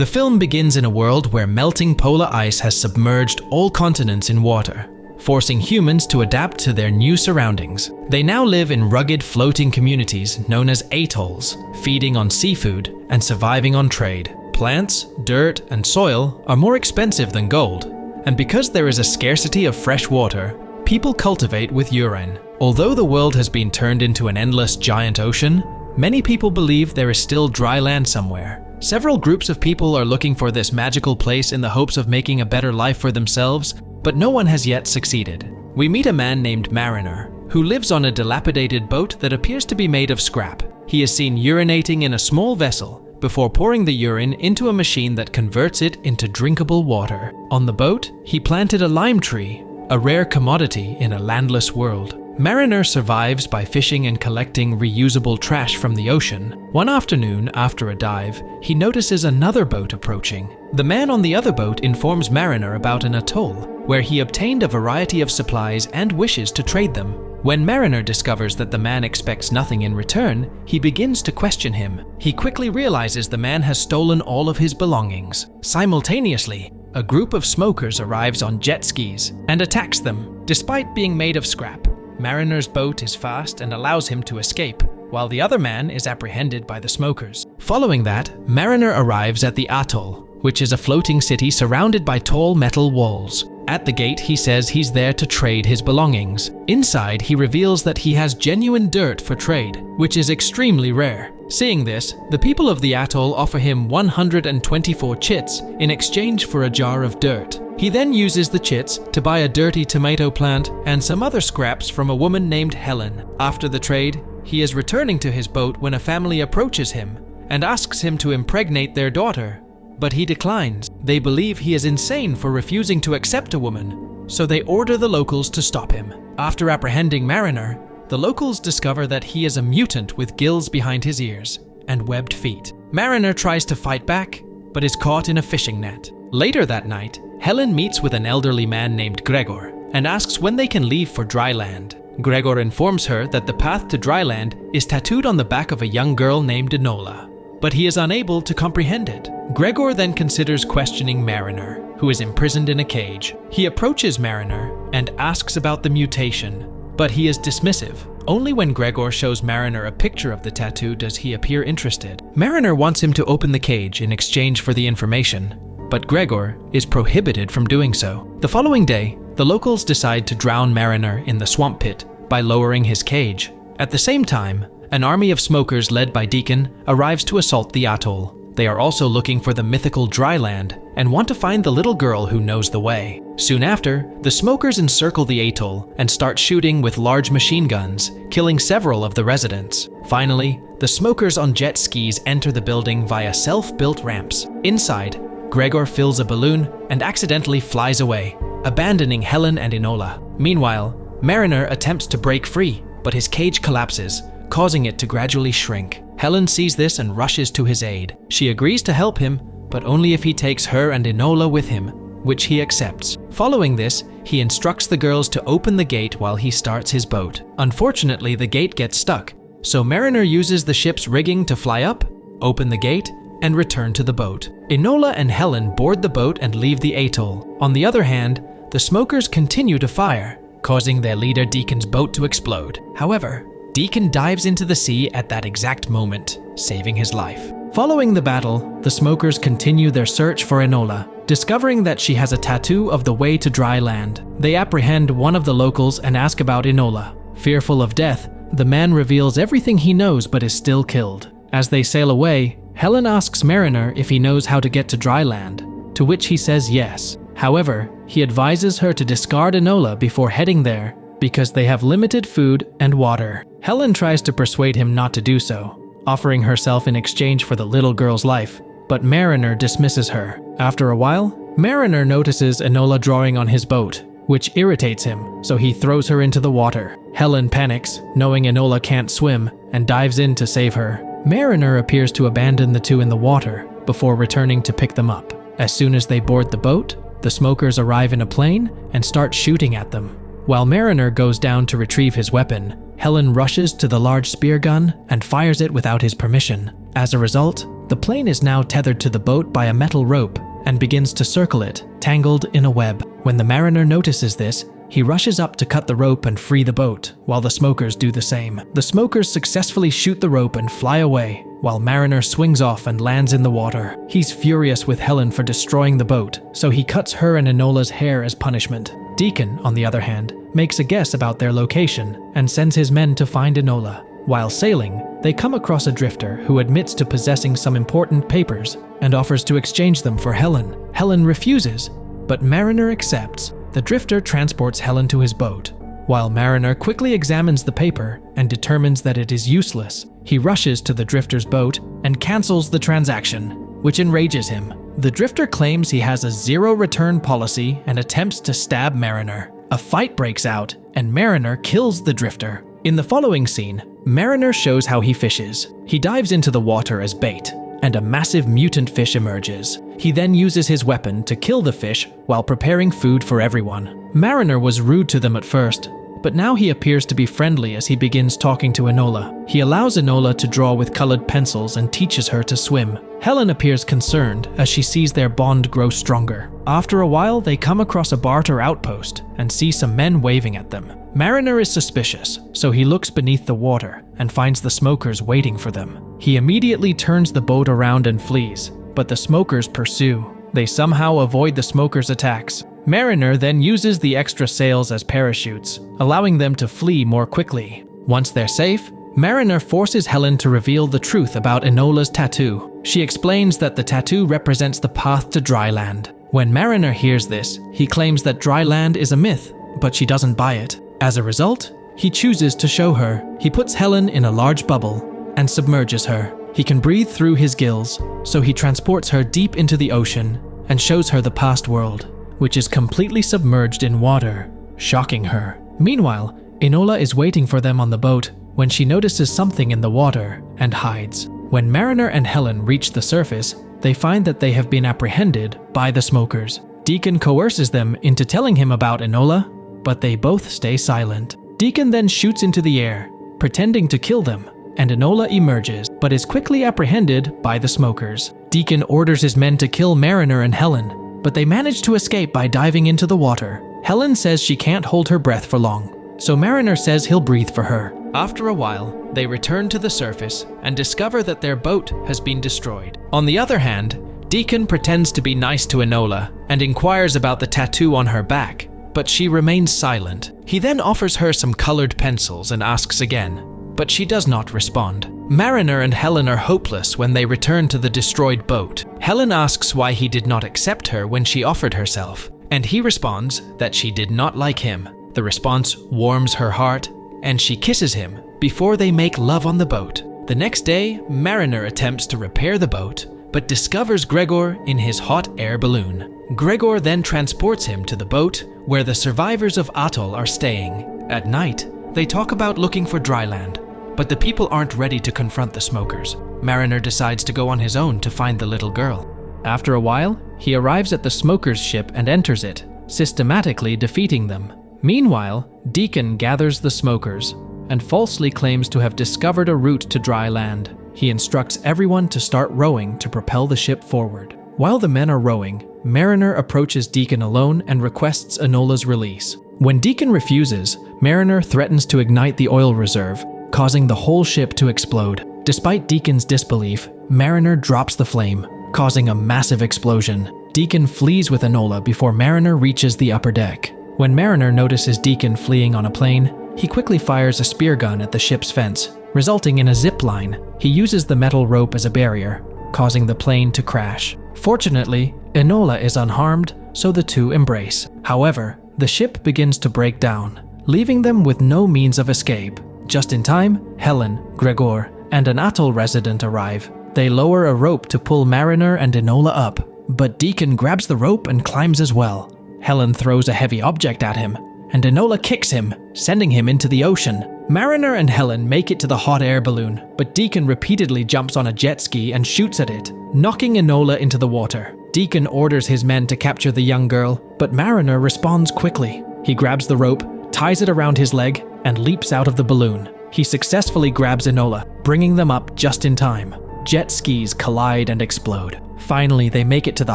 The film begins in a world where melting polar ice has submerged all continents in water, forcing humans to adapt to their new surroundings. They now live in rugged floating communities known as atolls, feeding on seafood and surviving on trade. Plants, dirt, and soil are more expensive than gold, and because there is a scarcity of fresh water, people cultivate with urine. Although the world has been turned into an endless giant ocean, many people believe there is still dry land somewhere. Several groups of people are looking for this magical place in the hopes of making a better life for themselves, but no one has yet succeeded. We meet a man named Mariner, who lives on a dilapidated boat that appears to be made of scrap. He is seen urinating in a small vessel before pouring the urine into a machine that converts it into drinkable water. On the boat, he planted a lime tree, a rare commodity in a landless world. Mariner survives by fishing and collecting reusable trash from the ocean. One afternoon, after a dive, he notices another boat approaching. The man on the other boat informs Mariner about an atoll, where he obtained a variety of supplies and wishes to trade them. When Mariner discovers that the man expects nothing in return, he begins to question him. He quickly realizes the man has stolen all of his belongings. Simultaneously, a group of smokers arrives on jet skis and attacks them. Despite being made of scrap, Mariner's boat is fast and allows him to escape, while the other man is apprehended by the smokers. Following that, Mariner arrives at the atoll, which is a floating city surrounded by tall metal walls. At the gate, he says he's there to trade his belongings. Inside, he reveals that he has genuine dirt for trade, which is extremely rare. Seeing this, the people of the atoll offer him 124 chits in exchange for a jar of dirt. He then uses the chits to buy a dirty tomato plant and some other scraps from a woman named Helen. After the trade, he is returning to his boat when a family approaches him and asks him to impregnate their daughter, but he declines. They believe he is insane for refusing to accept a woman, so they order the locals to stop him. After apprehending Mariner, the locals discover that he is a mutant with gills behind his ears and webbed feet. Mariner tries to fight back, but is caught in a fishing net. Later that night, Helen meets with an elderly man named Gregor and asks when they can leave for dry land. Gregor informs her that the path to dry land is tattooed on the back of a young girl named Enola, but he is unable to comprehend it. Gregor then considers questioning Mariner, who is imprisoned in a cage. He approaches Mariner and asks about the mutation, but he is dismissive. Only when Gregor shows Mariner a picture of the tattoo does he appear interested. Mariner wants him to open the cage in exchange for the information, but Gregor is prohibited from doing so. The following day, the locals decide to drown Mariner in the swamp pit by lowering his cage. At the same time, an army of smokers led by Deacon arrives to assault the atoll. They are also looking for the mythical dry land and want to find the little girl who knows the way. Soon after, the smokers encircle the atoll and start shooting with large machine guns, killing several of the residents. Finally, the smokers on jet skis enter the building via self-built ramps. Inside, Gregor fills a balloon and accidentally flies away, abandoning Helen and Enola. Meanwhile, Mariner attempts to break free, but his cage collapses, causing it to gradually shrink. Helen sees this and rushes to his aid. She agrees to help him, but only if he takes her and Enola with him, which he accepts. Following this, he instructs the girls to open the gate while he starts his boat. Unfortunately, the gate gets stuck, so Mariner uses the ship's rigging to fly up, open the gate, and return to the boat. Enola and Helen board the boat and leave the atoll. On the other hand, the smokers continue to fire, causing their leader Deacon's boat to explode. However, Deacon dives into the sea at that exact moment, saving his life. Following the battle, the smokers continue their search for Enola, discovering that she has a tattoo of the way to dry land. They apprehend one of the locals and ask about Enola. Fearful of death, the man reveals everything he knows but is still killed. As they sail away, Helen asks Mariner if he knows how to get to dry land, to which he says yes. However, he advises her to discard Enola before heading there because they have limited food and water. Helen tries to persuade him not to do so, offering herself in exchange for the little girl's life, but Mariner dismisses her. After a while, Mariner notices Enola drawing on his boat, which irritates him, so he throws her into the water. Helen panics, knowing Enola can't swim, and dives in to save her. Mariner appears to abandon the two in the water before returning to pick them up. As soon as they board the boat, the smokers arrive in a plane and start shooting at them. While Mariner goes down to retrieve his weapon, Helen rushes to the large spear gun and fires it without his permission. As a result, The plane is now tethered to the boat by a metal rope and begins to circle it, tangled in a web. When the mariner notices this, he rushes up to cut the rope and free the boat, while the smokers do the same. The smokers successfully shoot the rope and fly away, while Mariner swings off and lands in the water. He's furious with Helen for destroying the boat, so he cuts her and Enola's hair as punishment. Deacon, on the other hand, makes a guess about their location and sends his men to find Enola. While sailing, they come across a drifter who admits to possessing some important papers and offers to exchange them for Helen. Helen refuses, but Mariner accepts. The drifter transports Helen to his boat. While Mariner quickly examines the paper and determines that it is useless, he rushes to the drifter's boat and cancels the transaction, which enrages him. The drifter claims he has a zero-return policy and attempts to stab Mariner. A fight breaks out, and Mariner kills the drifter. In the following scene, Mariner shows how he fishes. He dives into the water as bait, and a massive mutant fish emerges. He then uses his weapon to kill the fish while preparing food for everyone. Mariner was rude to them at first, but now he appears to be friendly as he begins talking to Enola. He allows Enola to draw with colored pencils and teaches her to swim. Helen appears concerned as she sees their bond grow stronger. After a while, they come across a barter outpost and see some men waving at them. Mariner is suspicious, so he looks beneath the water and finds the smokers waiting for them. He immediately turns the boat around and flees, but the smokers pursue. They somehow avoid the smokers' attacks. Mariner then uses the extra sails as parachutes, allowing them to flee more quickly. Once they're safe, Mariner forces Helen to reveal the truth about Enola's tattoo. She explains that the tattoo represents the path to dry land. When Mariner hears this, he claims that dry land is a myth, but she doesn't buy it. As a result, he chooses to show her. He puts Helen in a large bubble and submerges her. He can breathe through his gills, so he transports her deep into the ocean and shows her the past world, which is completely submerged in water, shocking her. Meanwhile, Enola is waiting for them on the boat when she notices something in the water and hides. When Mariner and Helen reach the surface, they find that they have been apprehended by the smokers. Deacon coerces them into telling him about Enola, but they both stay silent. Deacon then shoots into the air, pretending to kill them, and Enola emerges, but is quickly apprehended by the smokers. Deacon orders his men to kill Mariner and Helen, but they manage to escape by diving into the water. Helen says she can't hold her breath for long, so Mariner says he'll breathe for her. After a while, they return to the surface and discover that their boat has been destroyed. On the other hand, Deacon pretends to be nice to Enola and inquires about the tattoo on her back, but she remains silent. He then offers her some colored pencils and asks again, but she does not respond. Mariner and Helen are hopeless when they return to the destroyed boat. Helen asks why he did not accept her when she offered herself, and he responds that she did not like him. The response warms her heart, and she kisses him before they make love on the boat. The next day, Mariner attempts to repair the boat, but discovers Gregor in his hot air balloon. Gregor then transports him to the boat where the survivors of Atoll are staying. At night, they talk about looking for dry land, but the people aren't ready to confront the smokers. Mariner decides to go on his own to find the little girl. After a while, he arrives at the smokers' ship and enters it, systematically defeating them. Meanwhile, Deacon gathers the smokers and falsely claims to have discovered a route to dry land. He instructs everyone to start rowing to propel the ship forward. While the men are rowing, Mariner approaches Deacon alone and requests Enola's release. When Deacon refuses, Mariner threatens to ignite the oil reserve, causing the whole ship to explode. Despite Deacon's disbelief, Mariner drops the flame, causing a massive explosion. Deacon flees with Enola before Mariner reaches the upper deck. When Mariner notices Deacon fleeing on a plane, he quickly fires a spear gun at the ship's fence, resulting in a zip line. He uses the metal rope as a barrier, causing the plane to crash. Fortunately, Enola is unharmed, so the two embrace. However, the ship begins to break down, leaving them with no means of escape. Just in time, Helen, Gregor, and an Atoll resident arrive. They lower a rope to pull Mariner and Enola up, but Deacon grabs the rope and climbs as well. Helen throws a heavy object at him, and Enola kicks him, sending him into the ocean. Mariner and Helen make it to the hot air balloon, but Deacon repeatedly jumps on a jet ski and shoots at it, knocking Enola into the water. Deacon orders his men to capture the young girl, but Mariner responds quickly. He grabs the rope, ties it around his leg, and leaps out of the balloon. He successfully grabs Enola, bringing them up just in time. Jet skis collide and explode. Finally, they make it to the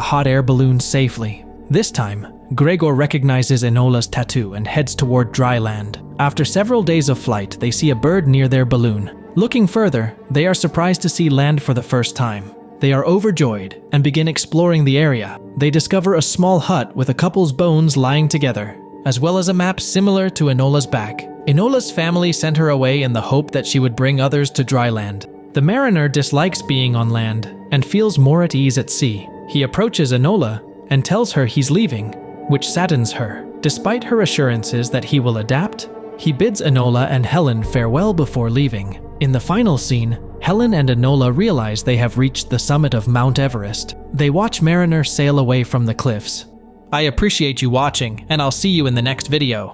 hot air balloon safely. This time, Gregor recognizes Enola's tattoo and heads toward dry land. After several days of flight, they see a bird near their balloon. Looking further, they are surprised to see land for the first time. They are overjoyed and begin exploring the area. They discover a small hut with a couple's bones lying together, as well as a map similar to Enola's back. Enola's family sent her away in the hope that she would bring others to dry land. The mariner dislikes being on land and feels more at ease at sea. He approaches Enola and tells her he's leaving, which saddens her. Despite her assurances that he will adapt, he bids Enola and Helen farewell before leaving. In the final scene, Helen and Enola realize they have reached the summit of Mount Everest. They watch Mariner sail away from the cliffs. I appreciate you watching, and I'll see you in the next video.